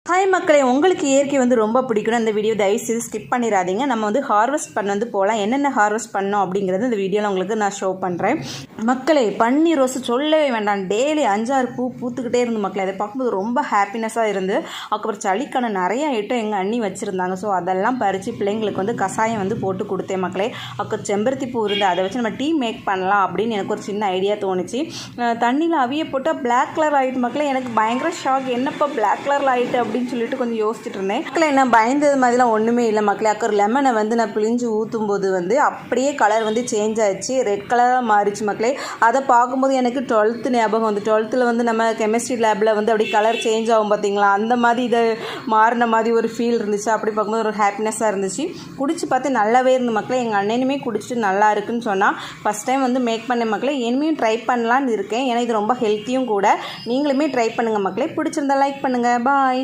Hi மக்களே, உங்களுக்கு இயற்கை ரொம்ப பிடிக்கணும். இந்த வீடியோ தயவுசெய்து ஸ்கிப் பண்ணிடாதீங்க. நம்ம ஹார்வெஸ்ட் பண்ண போகலாம். என்னென்ன ஹார்வெஸ்ட் பண்ணோம் அப்படிங்கிறது இந்த வீடியோவில் உங்களுக்கு நான் ஷோ பண்ணுறேன். மக்களே, பன்னீர் ரோஸ் சொல்லவே வேண்டாம். டெய்லி 5-6 பூ பூத்துக்கிட்டே இருந்து மக்களே. அதை பார்க்கும்போது ரொம்ப ஹாப்பினஸாக இருந்து, அதுக்கப்புறம் சளிக்கான நிறைய ஐட்டம் எங்கள் அண்ணி வச்சுருந்தாங்க. ஸோ அதெல்லாம் பறித்து பிள்ளைங்களுக்கு கசாயம் போட்டு கொடுத்தேன் மக்களே. அப்புறம் செம்பருத்தி பூ இருந்து அதை வச்சு நம்ம டீ மேக் பண்ணலாம் அப்படின்னு எனக்கு ஒரு சின்ன ஐடியா தோணுச்சு. தண்ணியில் அவிய போட்டால் பிளாக் கலர் ஆகிட்டு மக்களே. எனக்கு பயங்கர ஷாக், என்னப்பா பிளாக் கலரில் ஆகிட்டு அப்படின்னு சொல்லிட்டு கொஞ்சம் யோசிச்சுட்டு இருந்தேன். மக்களே, என்ன பயந்தது மாதிரிலாம் ஒன்றுமே இல்லை மக்களே. அப்புறம் லெமனை நான் பிழிஞ்சு ஊற்றும் போது அப்படியே கலர் சேஞ்ச் ஆயிடுச்சு, ரெட் கலராக மாறிச்சு மக்களே. அதை பார்க்கும்போது எனக்கு 12th ஞாபகம் 12th நம்ம கெமிஸ்ட்ரி லேபில் அப்படி கலர் சேஞ்ச் ஆகும் பார்த்தீங்களா, அந்த மாதிரி இதை மாறின மாதிரி ஒரு ஃபீல் இருந்துச்சு. அப்படி பார்க்கும்போது ஒரு ஹாப்பினஸாக இருந்துச்சு. குடிச்சு பார்த்து நல்லாவே இருந்து மக்களே. எங்கள் அண்ணனுமே குடிச்சிட்டு நல்லா இருக்குன்னு சொன்னால் ஃபஸ்ட் டைம் மேக் பண்ண மக்களே. இனிமேயும் ட்ரை பண்ணலான்னு இருக்கேன். ஏன்னா இது ரொம்ப ஹெல்த்தியும் கூட. நீங்களுமே ட்ரை பண்ணுங்கள் மக்களே. பிடிச்சிருந்தா லைக் பண்ணுங்கள். பாய்.